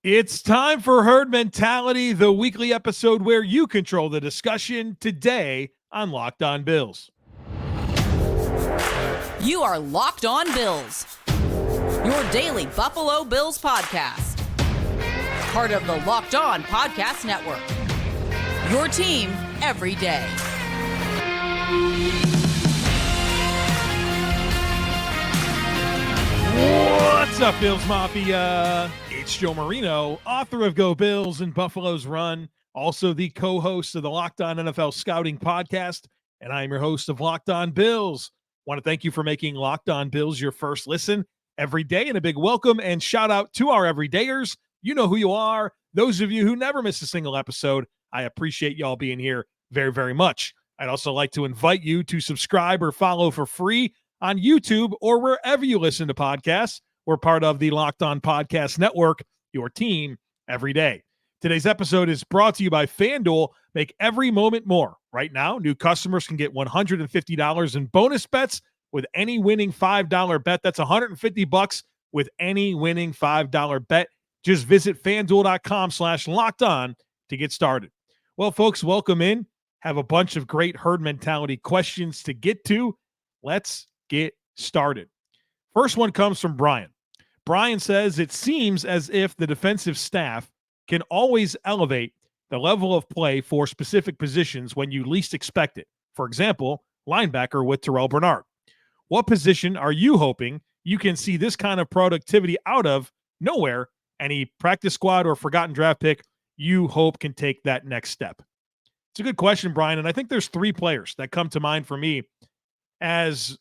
It's time for Herd Mentality, the weekly episode where you control the discussion today on Locked On Bills. You are Locked On Bills, your daily Buffalo Bills podcast. Part of the Locked On Podcast Network, your team every day. What's up, Bills Mafia? It's Joe Marino, author of Go Bills and Buffalo's Run, also the co-host of the Locked On NFL Scouting Podcast, and I am your host of Locked On Bills. Want to thank you for making Locked On Bills your first listen every day, and a big welcome and shout out to our everydayers. You know who you are. Those of you who never miss a single episode, I appreciate y'all being here very, very much. I'd also like to invite you to subscribe or follow for free on YouTube or wherever you listen to podcasts. We're part of the Locked On Podcast Network, your team every day. Today's episode is brought to you by FanDuel. Make every moment more. Right now, new customers can get $150 in bonus bets with any winning $5 bet. That's $150 with any winning $5 bet. Just visit FanDuel.com/lockedon to get started. Well, folks, welcome in. Have a bunch of great herd mentality questions to get to. Let's get started. First one comes from Brian. Brian says, it seems as if the defensive staff can always elevate the level of play for specific positions when you least expect it. For example, linebacker with Terrel Bernard. What position are you hoping you can see this kind of productivity out of nowhere? Any practice squad or forgotten draft pick you hope can take that next step? It's a good question, Brian, and I think there's three players that come to mind for me as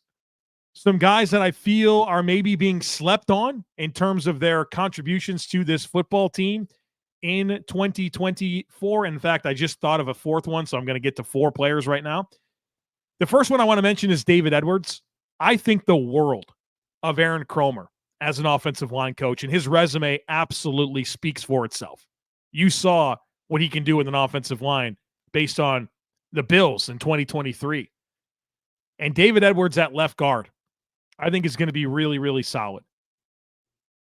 some guys that I feel are maybe being slept on in terms of their contributions to this football team in 2024. In fact, I just thought of a fourth one, so I'm going to get to four players right now. The first one I want to mention is David Edwards. I think the world of Aaron Kromer as an offensive line coach, and his resume absolutely speaks for itself. You saw what he can do with an offensive line based on the Bills in 2023. And David Edwards at left guard, I think is going to be really, really solid.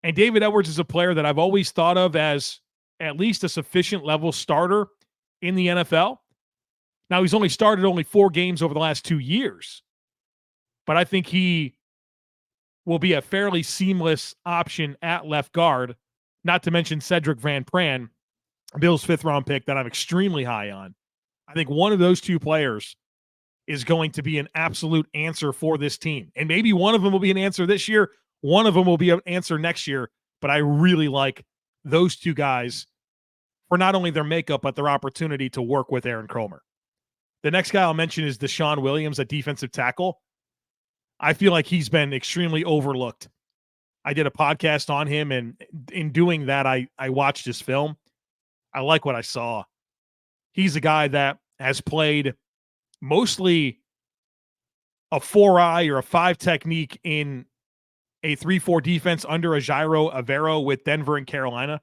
And David Edwards is a player that I've always thought of as at least a sufficient level starter in the NFL. Now, he's only started 4 games over the last 2 years, but I think he will be a fairly seamless option at left guard, not to mention Sedrick Van Pran, Bills' 5th-round pick that I'm extremely high on. I think one of those two players is going to be an absolute answer for this team. And maybe one of them will be an answer this year. One of them will be an answer next year. But I really like those two guys for not only their makeup, but their opportunity to work with Aaron Kromer. The next guy I'll mention is Deshawn Williams at defensive tackle. I feel like he's been extremely overlooked. I did a podcast on him, and in doing that, I watched his film. I like what I saw. He's a guy that has played mostly a 4-eye or a 5 technique in a 3-4 defense under a Jairo Avero with Denver and Carolina.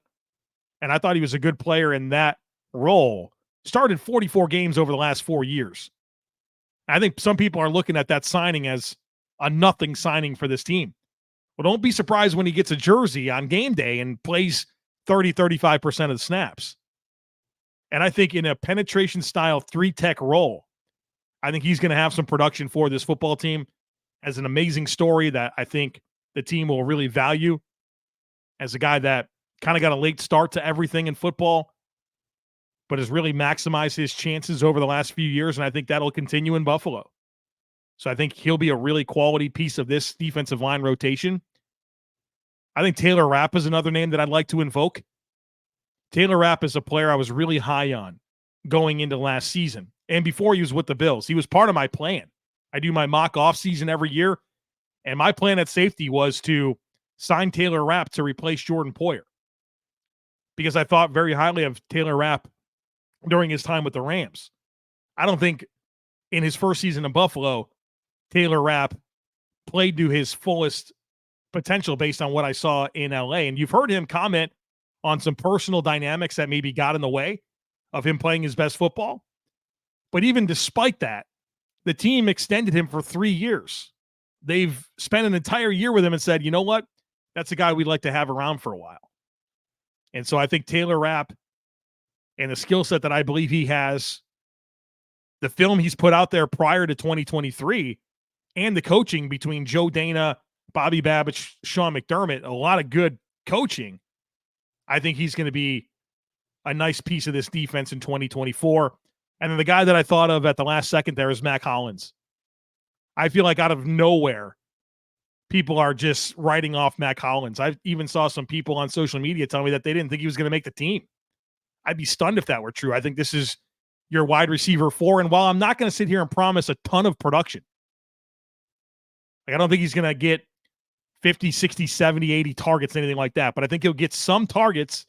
And I thought he was a good player in that role. Started 44 games over the last 4 years. I think some people are looking at that signing as a nothing signing for this team. Well, don't be surprised when he gets a jersey on game day and plays 30-35% of the snaps. And I think in a penetration style 3-tech role, I think he's going to have some production for this football team. As an amazing story that I think the team will really value, as a guy that kind of got a late start to everything in football, but has really maximized his chances over the last few years, and I think that'll continue in Buffalo. So I think he'll be a really quality piece of this defensive line rotation. I think Taylor Rapp is another name that I'd like to invoke. Taylor Rapp is a player I was really high on going into last season. And before he was with the Bills, he was part of my plan. I do my mock offseason every year, and my plan at safety was to sign Taylor Rapp to replace Jordan Poyer, because I thought very highly of Taylor Rapp during his time with the Rams. I don't think in his first season in Buffalo, Taylor Rapp played to his fullest potential based on what I saw in LA. And you've heard him comment on some personal dynamics that maybe got in the way of him playing his best football. But even despite that, the team extended him for 3 years. They've spent an entire year with him and said, you know what? That's a guy we'd like to have around for a while. And so I think Taylor Rapp and the skill set that I believe he has, the film he's put out there prior to 2023, and the coaching between Joe Dana, Bobby Babbich, Sean McDermott, a lot of good coaching. I think he's going to be a nice piece of this defense in 2024. And then the guy that I thought of at the last second there is Mack Hollins. I feel like out of nowhere, people are just writing off Mack Hollins. I even saw some people on social media tell me that they didn't think he was going to make the team. I'd be stunned if that were true. I think this is your wide receiver 4. And while I'm not going to sit here and promise a ton of production, like I don't think he's going to get 50, 60, 70, 80 targets, anything like that. But I think he'll get some targets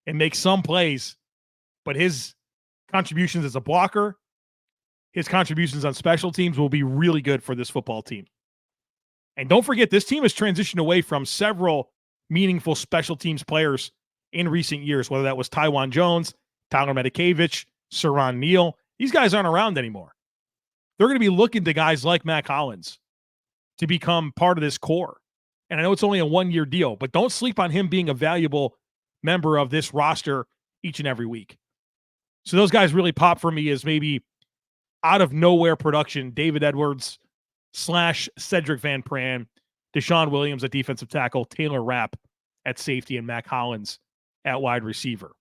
and make some plays. But his contributions as a blocker, his contributions on special teams will be really good for this football team. And don't forget, this team has transitioned away from several meaningful special teams players in recent years, whether that was Tywan Jones, Tyler Medikevich, Saron Neal. These guys aren't around anymore. They're going to be looking to guys like Mack Hollins to become part of this core. And I know it's only a one-year deal, but don't sleep on him being a valuable member of this roster each and every week. So those guys really pop for me as maybe out of nowhere production. David Edwards / Sedrick Van Pran, Deshawn Williams at defensive tackle, Taylor Rapp at safety, and Mack Hollins at wide receiver.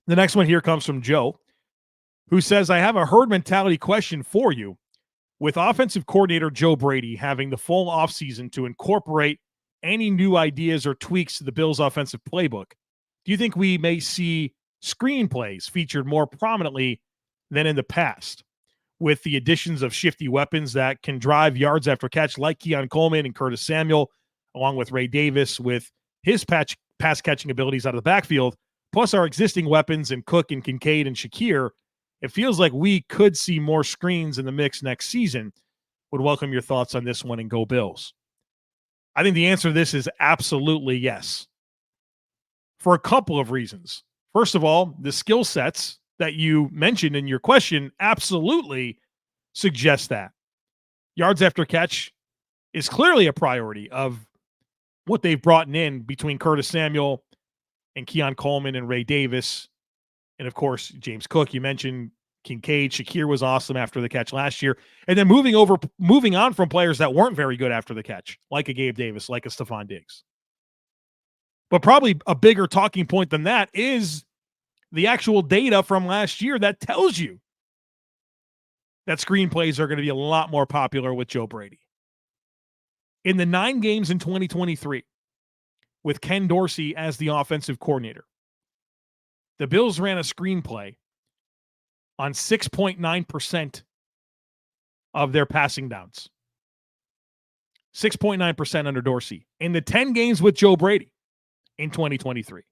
The next one here comes from Joe, who says, I have a herd mentality question for you. With offensive coordinator Joe Brady having the full offseason to incorporate any new ideas or tweaks to the Bills' offensive playbook, do you think we may see screenplays featured more prominently than in the past, with the additions of shifty weapons that can drive yards after catch like Keon Coleman and Curtis Samuel, along with Ray Davis with his pass catching abilities out of the backfield, plus our existing weapons in Cook and Kincaid and Shakir? It feels like we could see more screens in the mix next season. Would welcome your thoughts on this one, and go Bills. I think the answer to this is absolutely yes, for a couple of reasons. First of all, the skill sets that you mentioned in your question absolutely suggest that. Yards after catch is clearly a priority of what they've brought in between Curtis Samuel and Keon Coleman and Ray Davis. And of course, James Cook, you mentioned Kincaid. Shakir was awesome after the catch last year. And then moving on from players that weren't very good after the catch, like a Gabe Davis, like a Stephon Diggs. But probably a bigger talking point than that is the actual data from last year that tells you that screenplays are going to be a lot more popular with Joe Brady. In the 9 games in 2023, with Ken Dorsey as the offensive coordinator, the Bills ran a screenplay on 6.9% of their passing downs. 6.9% under Dorsey. In the 10 games with Joe Brady in 2023,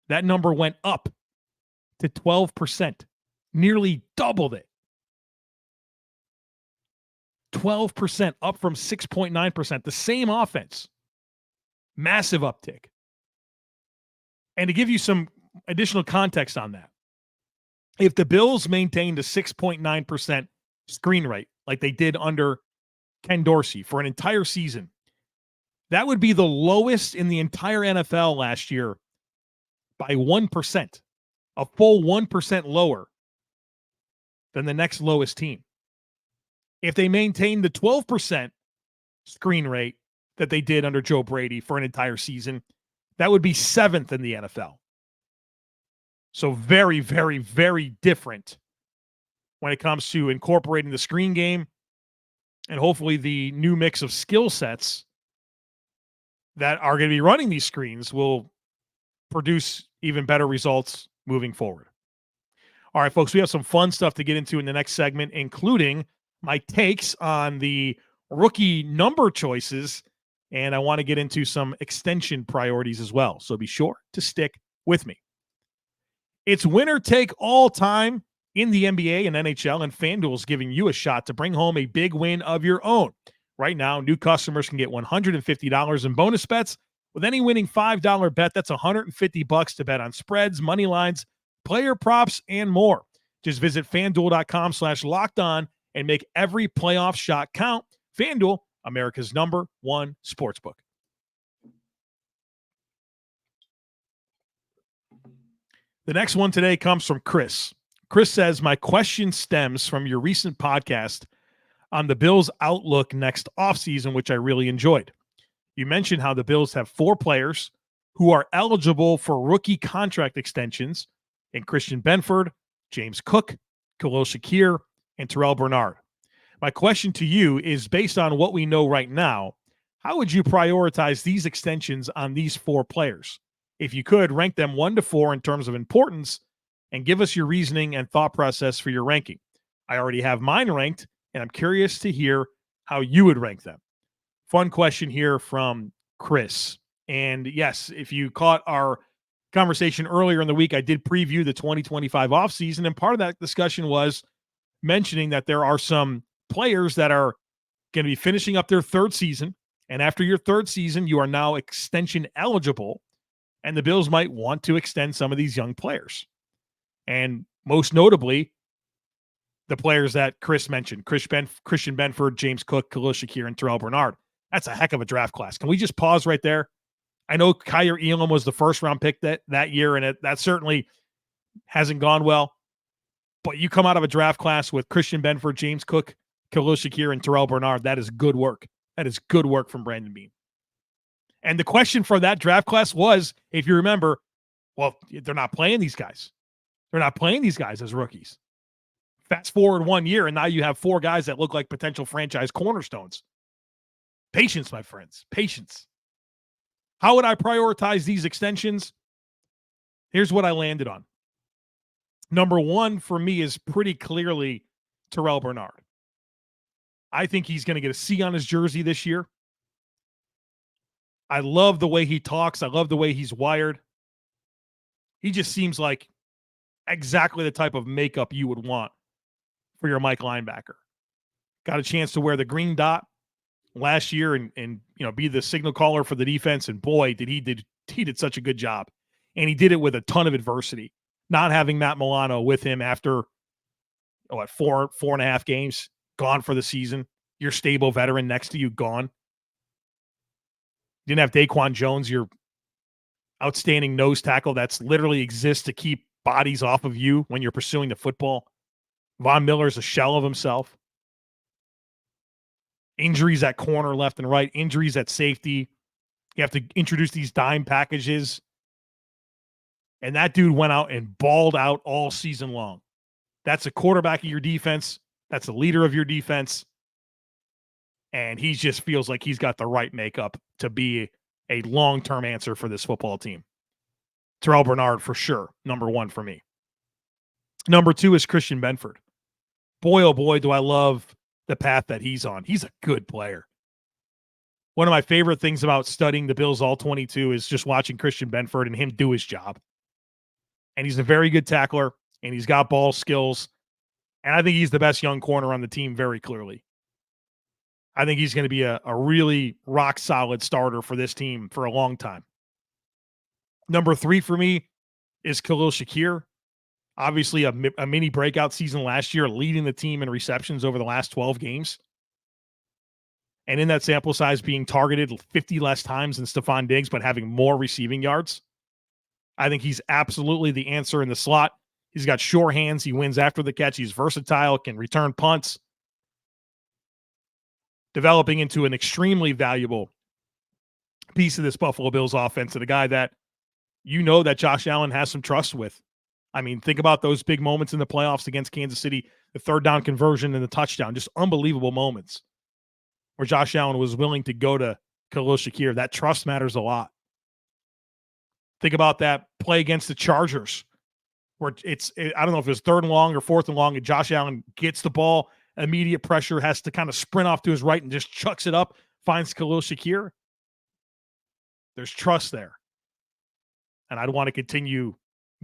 that number went up to 12%. Nearly doubled it. 12% up from 6.9%. The same offense. Massive uptick. And to give you some additional context on that, if the Bills maintained a 6.9% screen rate like they did under Ken Dorsey for an entire season, that would be the lowest in the entire NFL last year by 1%, a full 1% lower than the next lowest team. If they maintained the 12% screen rate that they did under Joe Brady for an entire season, that would be 7th in the NFL. So very, very, very different when it comes to incorporating the screen game and hopefully the new mix of skill sets that are going to be running these screens will produce even better results moving forward. All right, folks, we have some fun stuff to get into in the next segment, including my takes on the rookie number choices, and I want to get into some extension priorities as well. So be sure to stick with me. It's winner take all time in the NBA and NHL, and FanDuel is giving you a shot to bring home a big win of your own. Right now, new customers can get $150 in bonus bets with any winning $5 bet. That's $150 to bet on spreads, money lines, player props, and more. Just visit FanDuel.com/lockedon and make every playoff shot count. FanDuel, America's #1 sportsbook. The next one today comes from Chris. Chris says, my question stems from your recent podcast on the Bills' outlook next offseason, which I really enjoyed. You mentioned how the Bills have 4 players who are eligible for rookie contract extensions in Christian Benford, James Cook, Khalil Shakir, and Terrel Bernard. My question to you is, based on what we know right now, how would you prioritize these extensions on these 4 players? If you could, rank them 1 to 4 in terms of importance and give us your reasoning and thought process for your ranking. I already have mine ranked, and I'm curious to hear how you would rank them. Fun question here from Chris. And yes, if you caught our conversation earlier in the week, I did preview the 2025 offseason, and part of that discussion was mentioning that there are some players that are going to be finishing up their 3rd season, and after your 3rd season, you are now extension eligible, and the Bills might want to extend some of these young players. And most notably, the players that Chris mentioned, Christian Benford, James Cook, Khalil Shakir, and Terrel Bernard. That's a heck of a draft class. Can we just pause right there? I know Kyer Elam was the first-round pick that year, and that certainly hasn't gone well. But you come out of a draft class with Christian Benford, James Cook, Khalil Shakir, and Terrel Bernard. That is good work. That is good work from Brandon Beane. And the question for that draft class was, if you remember, well, they're not playing these guys. They're not playing these guys as rookies. Fast forward 1 year, and now you have 4 guys that look like potential franchise cornerstones. Patience, my friends. Patience. How would I prioritize these extensions? Here's what I landed on. Number 1 for me is pretty clearly Terrel Bernard. I think he's going to get a C on his jersey this year. I love the way he talks. I love the way he's wired. He just seems like exactly the type of makeup you would want for your Mike linebacker. Got a chance to wear the green dot last year and be the signal caller for the defense, and boy, he did such a good job. And he did it with a ton of adversity. Not having Matt Milano with him after 4.5 games, gone for the season. Your stable veteran next to you, gone. Didn't have Daquan Jones, your outstanding nose tackle that's literally exists to keep bodies off of you when you're pursuing the football. Von Miller's a shell of himself. Injuries at corner left and right. Injuries at safety. You have to introduce these dime packages. And that dude went out and balled out all season long. That's a quarterback of your defense. That's a leader of your defense. And he just feels like he's got the right makeup to be a long-term answer for this football team. Terrel Bernard, for sure, number 1 for me. Number 2 is Christian Benford. Boy, oh boy, do I love the path that he's on. He's a good player. One of my favorite things about studying the Bills All-22 is just watching Christian Benford and him do his job. And he's a very good tackler, and he's got ball skills. And I think he's the best young corner on the team very clearly. I think he's going to be a really rock-solid starter for this team for a long time. Number 3 for me is Khalil Shakir. Obviously, a mini breakout season last year, leading the team in receptions over the last 12 games. And in that sample size, being targeted 50 less times than Stephon Diggs, but having more receiving yards. I think he's absolutely the answer in the slot. He's got sure hands. He wins after the catch. He's versatile, can return punts. Developing into an extremely valuable piece of this Buffalo Bills offense, and a guy that that Josh Allen has some trust with. I mean, think about those big moments in the playoffs against Kansas City, the 3rd down conversion and the touchdown, just unbelievable moments where Josh Allen was willing to go to Khalil Shakir. That trust matters a lot. Think about that play against the Chargers where I don't know if it was 3rd and long or 4th and long, and Josh Allen gets the ball, immediate pressure, has to kind of sprint off to his right and just chucks it up, finds Khalil Shakir. There's trust there. And I'd want to continue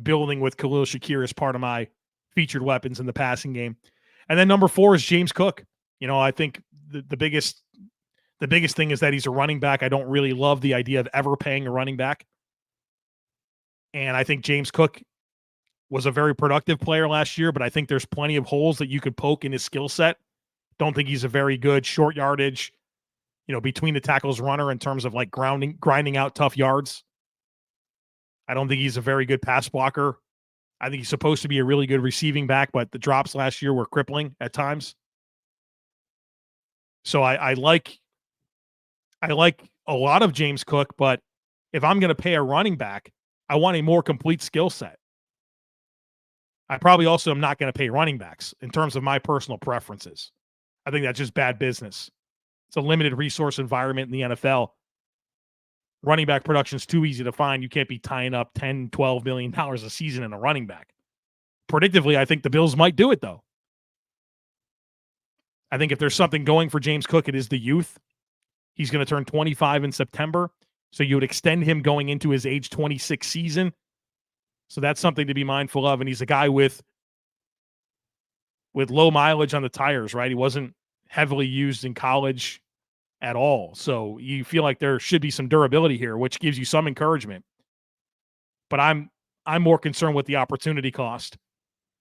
building with Khalil Shakir as part of my featured weapons in the passing game. And then number 4 is James Cook. I think the biggest thing is that he's a running back. I don't really love the idea of ever paying a running back. And I think James Cook was a very productive player last year, but I think there's plenty of holes that you could poke in his skill set. Don't think he's a very good short yardage, between the tackles runner in terms of like grinding out tough yards. I don't think he's a very good pass blocker I think he's supposed to be a really good receiving back, but the drops last year were crippling at times. So I like a lot of James Cook, but if I'm going to pay a running back, I want a more complete skill set. I probably also am not going to pay running backs in terms of my personal preferences. I think that's just bad business. It's a limited resource environment in the NFL. Running back production is too easy to find. You can't be tying up $10, $12 million a season in a running back. Predictively, I think the Bills might do it, though. I think if there's something going for James Cook, it is the youth. He's going to turn 25 in September, so you would extend him going into his age 26 season. So that's something to be mindful of. And he's a guy with low mileage on the tires, right? He wasn't heavily used in college at all. So you feel like there should be some durability here, which gives you some encouragement. But I'm more concerned with the opportunity cost.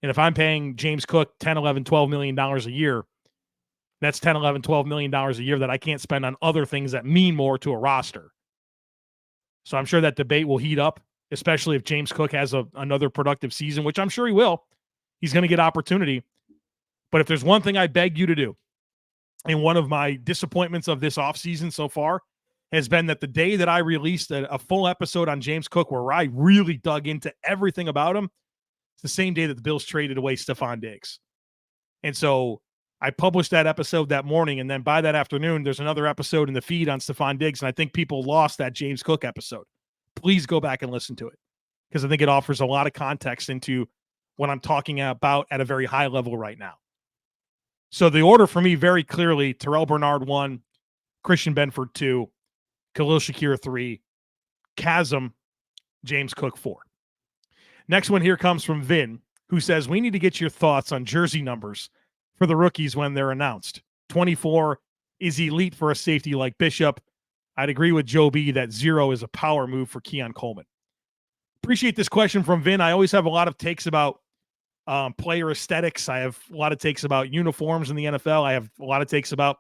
And if I'm paying James Cook $10, $11, $12 million a year, that's $10, $11, $12 million a year that I can't spend on other things that mean more to a roster. So I'm sure that debate will heat up, especially if James Cook has another productive season, which I'm sure he will. He's going to get opportunity. But if there's one thing I beg you to do, and one of my disappointments of this offseason so far has been that the day that I released a full episode on James Cook where I really dug into everything about him, it's the same day that the Bills traded away Stefon Diggs. And so I published that episode that morning, and then by that afternoon, there's another episode in the feed on Stefon Diggs, and I think people lost that James Cook episode. Please go back and listen to it, because I think it offers a lot of context into what I'm talking about at a very high level right now. So the order for me, very clearly, Terrel Bernard 1, Christian Benford 2, Khalil Shakir 3, Chasm, James Cook 4. Next one here comes from Vin, who says, we need to get your thoughts on jersey numbers for the rookies when they're announced. 24 is elite for a safety like Bishop. I'd agree with Joe B that 0 is a power move for Keon Coleman. Appreciate this question from Vin. I always have a lot of takes about player aesthetics. I have a lot of takes about uniforms in the NFL. I have a lot of takes about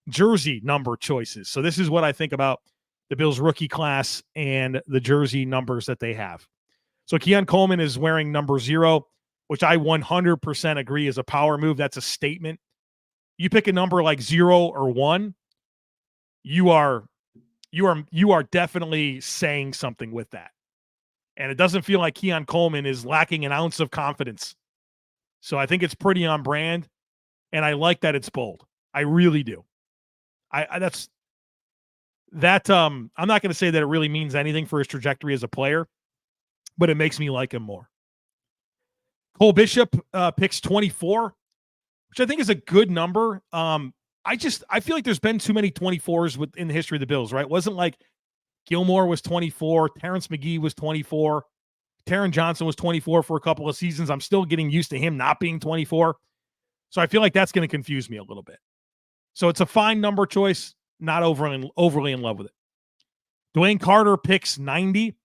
jersey number choices. So this is what I think about the Bills rookie class and the jersey numbers that they have. So Keon Coleman is wearing number 0, which I 100% agree is a power move. That's a statement. You pick a number like 0 or 1, you are definitely saying something with that. And it doesn't feel like Keon Coleman is lacking an ounce of confidence. So I think it's pretty on brand, and I like that it's bold. I really do. I'm not going to say that it really means anything for his trajectory as a player, but it makes me like him more. Cole Bishop picks 24, which I think is a good number. I feel like there's been too many 24s in the history of the Bills, right? It wasn't like Gilmore was 24, Terrence McGee was 24, Taron Johnson was 24 for a couple of seasons. I'm still getting used to him not being 24. So I feel like that's going to confuse me a little bit. So it's a fine number choice, not overly in love with it. Dwayne Carter picks 90,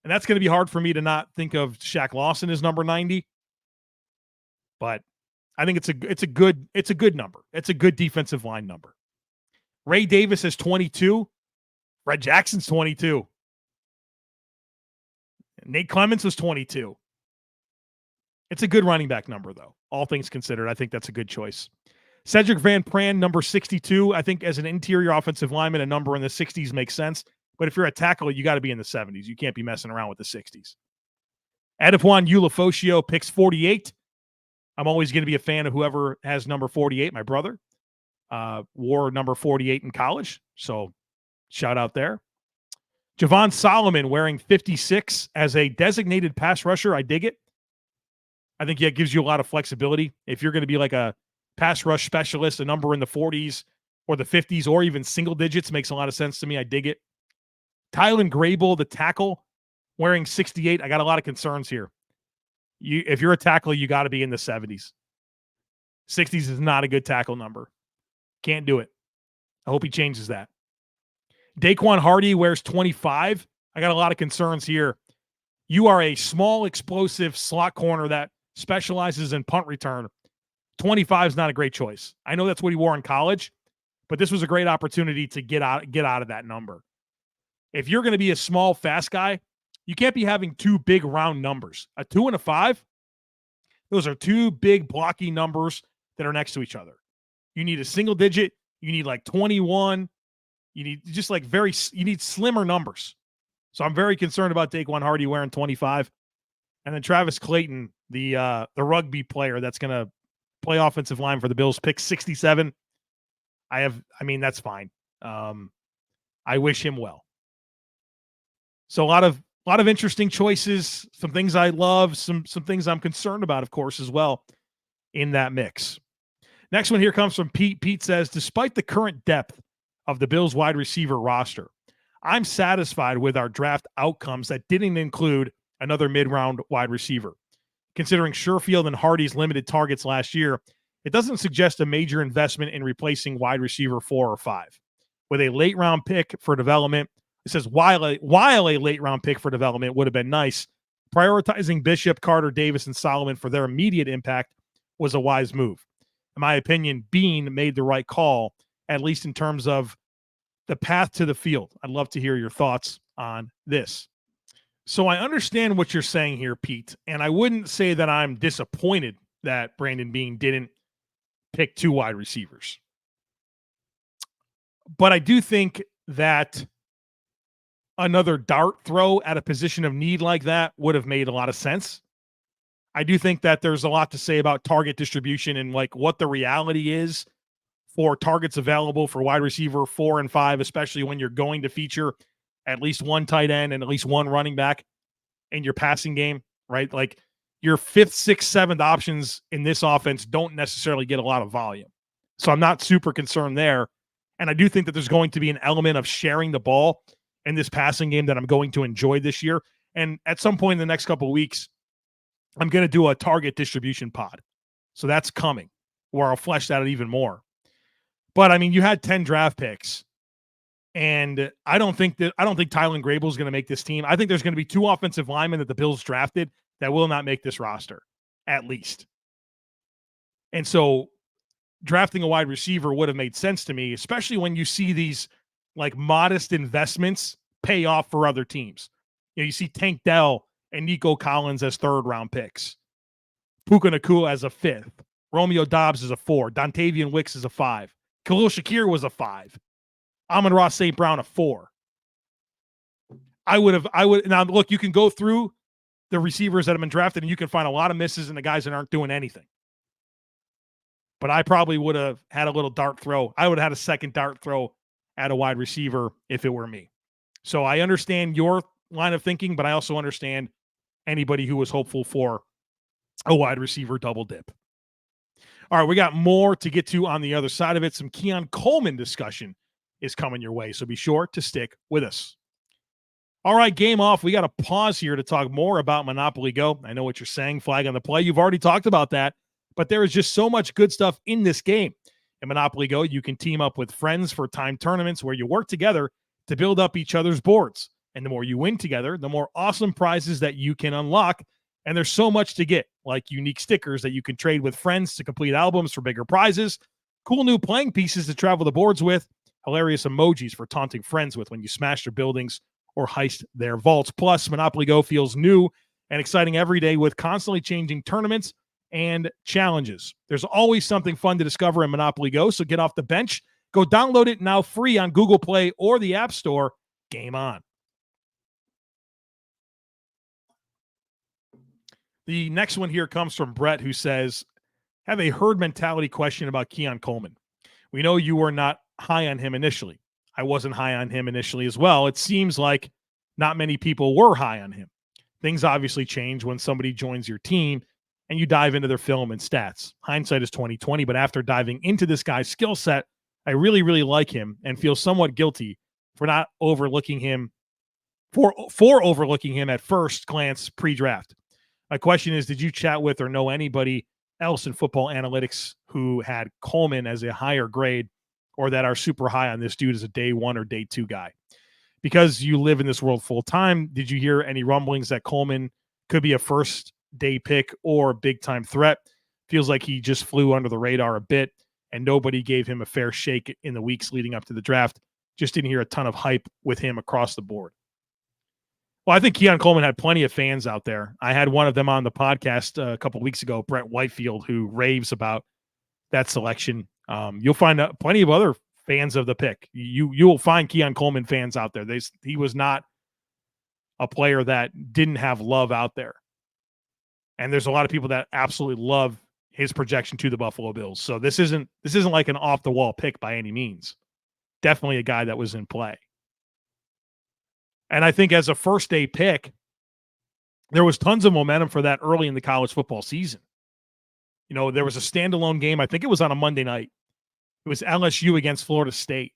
and that's going to be hard for me to not think of Shaq Lawson as number 90. But I think it's a good number. It's a good defensive line number. Ray Davis is 22. Fred Jackson's 22. Nate Clements was 22. It's a good running back number, though. All things considered, I think that's a good choice. Sedrick Van Pran, number 62. I think as an interior offensive lineman, a number in the 60s makes sense. But if you're a tackle, you got to be in the 70s. You can't be messing around with the 60s. Adefwan Ulafosio picks 48. I'm always going to be a fan of whoever has number 48. My brother wore number 48 in college. So shout out there. Javon Solomon wearing 56 as a designated pass rusher. I dig it. I think it gives you a lot of flexibility. If you're going to be like a pass rush specialist, a number in the 40s or the 50s or even single digits makes a lot of sense to me. I dig it. Tylen Grable, the tackle, wearing 68. I got a lot of concerns here. If you're a tackle, you got to be in the 70s. 60s is not a good tackle number. Can't do it. I hope he changes that. Daquan Hardy wears 25. I got a lot of concerns here. You are a small, explosive slot corner that specializes in punt return. 25 is not a great choice. I know that's what he wore in college, but this was a great opportunity to get out of that number. If you're going to be a small, fast guy, You can't be having two big round numbers. A 2 and a 5, those are two big blocky numbers that are next to each other. You need a single digit. You need like 21. You need just like you need slimmer numbers. So I'm very concerned about Daquan Hardy wearing 25. And then Travis Clayton, the rugby player that's going to play offensive line for the Bills, pick 67. That's fine. I wish him well. So a lot of interesting choices, some things I love, some things I'm concerned about, of course, as well in that mix. Next one here comes from Pete. Pete says, despite the current depth of the Bills wide receiver roster, I'm satisfied with our draft outcomes that didn't include another mid-round wide receiver. Considering Sherfield and Hardy's limited targets last year, it doesn't suggest a major investment in replacing wide receiver 4 or 5. With a late-round pick for development, it says while a late-round pick for development would have been nice, prioritizing Bishop, Carter, Davis, and Solomon for their immediate impact was a wise move. In my opinion, Beane made the right call, at least in terms of the path to the field. I'd love to hear your thoughts on this. So I understand what you're saying here, Pete, and I wouldn't say that I'm disappointed that Brandon Beane didn't pick 2 wide receivers. But I do think that another dart throw at a position of need like that would have made a lot of sense. I do think that there's a lot to say about target distribution and like what the reality is for targets available for wide receiver 4 and 5, especially when you're going to feature at least one tight end and at least one running back in your passing game, right? Like your 5th, 6th, 7th options in this offense don't necessarily get a lot of volume. So I'm not super concerned there. And I do think that there's going to be an element of sharing the ball in this passing game that I'm going to enjoy this year. And at some point in the next couple of weeks, I'm going to do a target distribution pod. So that's coming where I'll flesh that out even more. But I mean, you had 10 draft picks, and I don't think Tylen Grable is going to make this team. I think there's going to be 2 offensive linemen that the Bills drafted that will not make this roster, at least. And so drafting a wide receiver would have made sense to me, especially when you see these like modest investments pay off for other teams. You see Tank Dell and Nico Collins as 3rd-round picks. Puka Nacua as a 5th. Romeo Dobbs is a 4. Dontavian Wicks is a 5. Khalil Shakir was a 5. Amon-Ra St. Brown a 4. I would now look, you can go through the receivers that have been drafted and you can find a lot of misses and the guys that aren't doing anything. But I probably would have had a little dart throw. I would have had a second dart throw at a wide receiver if it were me. So I understand your line of thinking, but I also understand anybody who was hopeful for a wide receiver double dip. All right, we got more to get to on the other side of it. Some Keon Coleman discussion is coming your way, so be sure to stick with us. All right, game off. We got to pause here to talk more about Monopoly Go. I know what you're saying, flag on the play. You've already talked about that, but there is just so much good stuff in this game. In Monopoly Go, you can team up with friends for timed tournaments where you work together to build up each other's boards. And the more you win together, the more awesome prizes that you can unlock. And there's so much to get, like unique stickers that you can trade with friends to complete albums for bigger prizes, cool new playing pieces to travel the boards with, hilarious emojis for taunting friends with when you smash their buildings or heist their vaults. Plus, Monopoly Go feels new and exciting every day with constantly changing tournaments and challenges. There's always something fun to discover in Monopoly Go, so get off the bench. Go download it now free on Google Play or the App Store. Game on. The next one here comes from Brett, who says, have a herd mentality question about Keon Coleman. We know you were not high on him initially. I wasn't high on him initially as well. It seems like not many people were high on him. Things obviously change when somebody joins your team and you dive into their film and stats. Hindsight is 20/20, but after diving into this guy's skill set, I really, really like him and feel somewhat guilty for not overlooking him, for overlooking him at first glance pre-draft. My question is, did you chat with or know anybody else in football analytics who had Coleman as a higher grade or that are super high on this dude as a day 1 or day 2 guy? Because you live in this world full time, did you hear any rumblings that Coleman could be a first day pick or big time threat? Feels like he just flew under the radar a bit and nobody gave him a fair shake in the weeks leading up to the draft. Just didn't hear a ton of hype with him across the board. Well, I think Keon Coleman had plenty of fans out there. I had one of them on the podcast a couple of weeks ago, Brett Whitefield, who raves about that selection. You'll find plenty of other fans of the pick. You will find Keon Coleman fans out there. He was not a player that didn't have love out there. And there's a lot of people that absolutely love his projection to the Buffalo Bills. So this isn't like an off the wall pick by any means. Definitely a guy that was in play. And I think as a first day pick, there was tons of momentum for that early in the college football season. You know, there was a standalone game. I think it was on a Monday night. It was LSU against Florida State.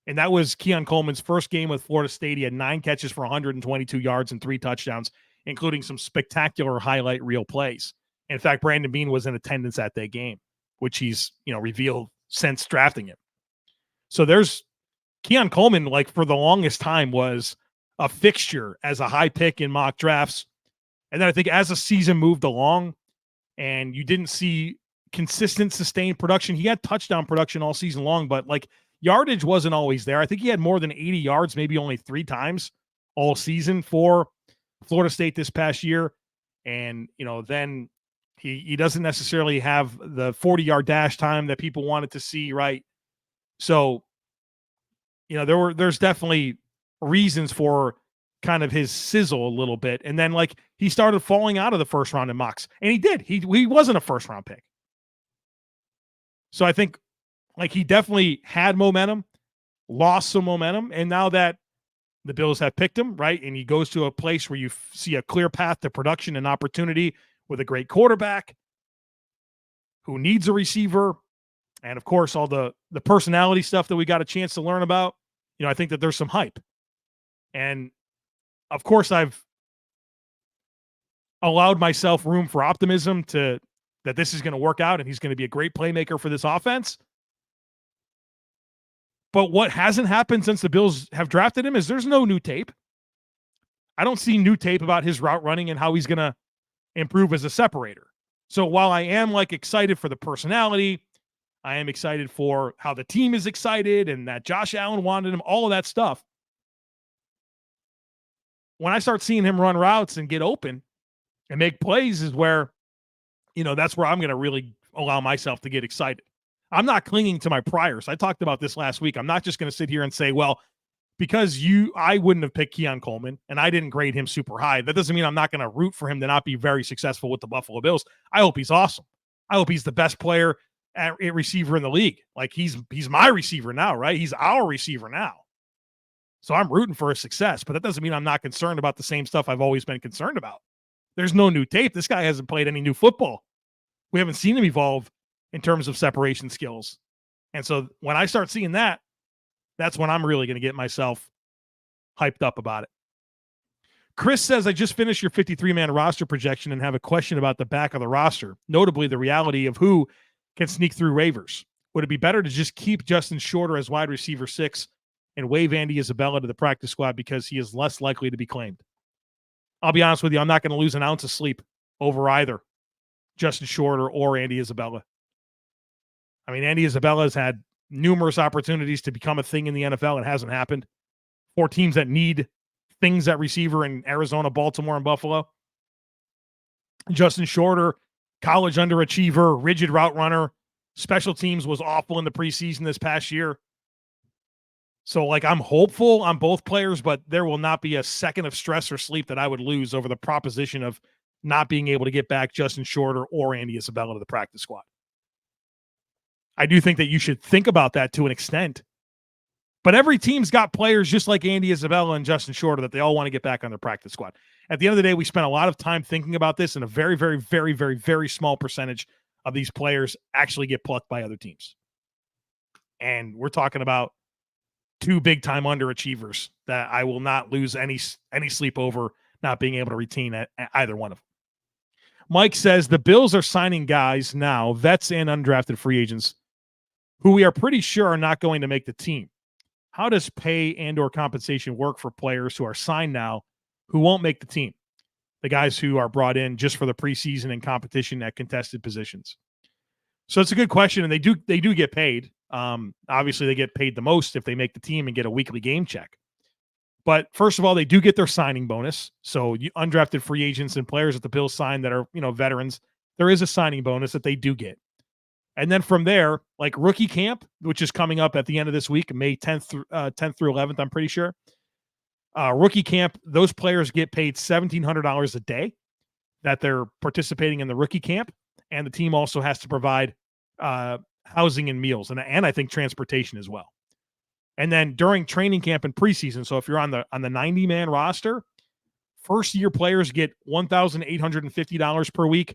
And that was Keon Coleman's first game with Florida State. He had 9 catches for 122 yards and 3 touchdowns, including some spectacular highlight reel plays. In fact, Brandon Beane was in attendance at that game, which he's, revealed since drafting him. So there's Keon Coleman, like for the longest time, was a fixture as a high pick in mock drafts. And then I think as the season moved along and you didn't see consistent, sustained production, he had touchdown production all season long, but like yardage wasn't always there. I think he had more than 80 yards, maybe only 3 times all season for Florida State this past year. And, then he doesn't necessarily have the 40-yard dash time that people wanted to see, right? So, there's definitely reasons for kind of his sizzle a little bit. And then like he started falling out of the first round in mocks, and he did. He wasn't a first round pick. So I think like he definitely had momentum, lost some momentum. And now that the Bills have picked him, right, and he goes to a place where you see a clear path to production and opportunity with a great quarterback who needs a receiver, and of course all the personality stuff that we got a chance to learn about, I think that there's some hype. And of course I've allowed myself room for optimism that this is going to work out and he's going to be a great playmaker for this offense. But what hasn't happened since the Bills have drafted him is there's no new tape. I don't see new tape about his route running and how he's going to improve as a separator. So while I am like excited for the personality, I am excited for how the team is excited and that Josh Allen wanted him, all of that stuff. When I start seeing him run routes and get open and make plays is where, that's where I'm going to really allow myself to get excited. I'm not clinging to my priors. I talked about this last week. I'm not just going to sit here and say, well, because I wouldn't have picked Keon Coleman and I didn't grade him super high. That doesn't mean I'm not going to root for him to not be very successful with the Buffalo Bills. I hope he's awesome. I hope he's the best player at receiver in the league. Like he's my receiver now, right? He's our receiver now. So I'm rooting for his success, but that doesn't mean I'm not concerned about the same stuff I've always been concerned about. There's no new tape. This guy hasn't played any new football. We haven't seen him evolve in terms of separation skills. And so when I start seeing that, that's when I'm really going to get myself hyped up about it. Chris says, I just finished your 53-man roster projection and have a question about the back of the roster, notably the reality of who can sneak through waivers. Would it be better to just keep Justin Shorter as wide receiver 6 and waive Andy Isabella to the practice squad because he is less likely to be claimed? I'll be honest with you, I'm not going to lose an ounce of sleep over either Justin Shorter or Andy Isabella. I mean, Andy Isabella has had numerous opportunities to become a thing in the NFL. It hasn't happened. 4 teams that need things at receiver in Arizona, Baltimore, and Buffalo. Justin Shorter, college underachiever, rigid route runner. Special teams was awful in the preseason this past year. So, I'm hopeful on both players, but there will not be a second of stress or sleep that I would lose over the proposition of not being able to get back Justin Shorter or Andy Isabella to the practice squad. I do think that you should think about that to an extent. But every team's got players just like Andy Isabella and Justin Shorter that they all want to get back on their practice squad. At the end of the day, we spent a lot of time thinking about this, and a very, very, very, very, very small percentage of these players actually get plucked by other teams. And we're talking about 2 big-time underachievers that I will not lose any sleep over not being able to retain at either one of them. Mike says the Bills are signing guys now, vets and undrafted free agents, who we are pretty sure are not going to make the team. How does pay and or compensation work for players who are signed now who won't make the team? The guys who are brought in just for the preseason and competition at contested positions. So it's a good question, and they do get paid. Obviously, they get paid the most if they make the team and get a weekly game check. But first of all, they do get their signing bonus. So undrafted free agents and players that the Bills sign that are, veterans, there is a signing bonus that they do get. And then from there, like rookie camp, which is coming up at the end of this week, May 10th through 11th, I'm pretty sure. Rookie camp, those players get paid $1,700 a day that they're participating in the rookie camp. And the team also has to provide housing and meals and I think transportation as well. And then during training camp and preseason, so if you're on the 90-man roster, first-year players get $1,850 per week.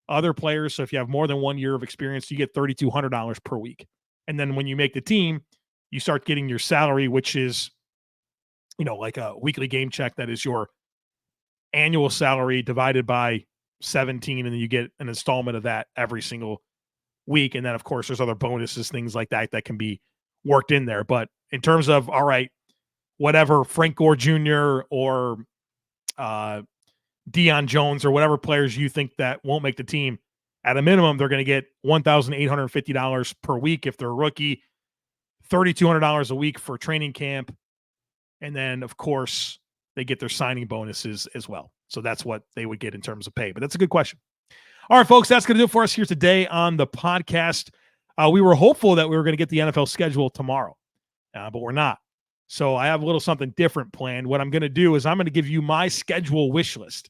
Other players, so if you have more than 1 year of experience, you get $3,200 per week. And then when you make the team, you start getting your salary, which is, like a weekly game check. That is your annual salary divided by 17, and then you get an installment of that every single week. And then, of course, there's other bonuses, things like that can be worked in there. But in terms of, all right, whatever Frank Gore Jr. or Deion Jones or whatever players you think that won't make the team, at a minimum, they're going to get $1,850 per week if they're a rookie, $3,200 a week for training camp. And then, of course, they get their signing bonuses as well. So that's what they would get in terms of pay. But that's a good question. All right, folks, that's going to do it for us here today on the podcast. We were hopeful that we were going to get the NFL schedule tomorrow, but we're not. So I have a little something different planned. What I'm going to do is I'm going to give you my schedule wish list,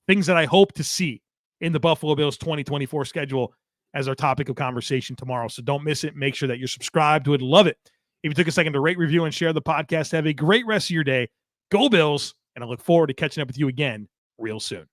things that I hope to see in the Buffalo Bills 2024 schedule as our topic of conversation tomorrow. So don't miss it. Make sure that you're subscribed. Would love it if you took a second to rate, review, and share the podcast. Have a great rest of your day. Go Bills, and I look forward to catching up with you again real soon.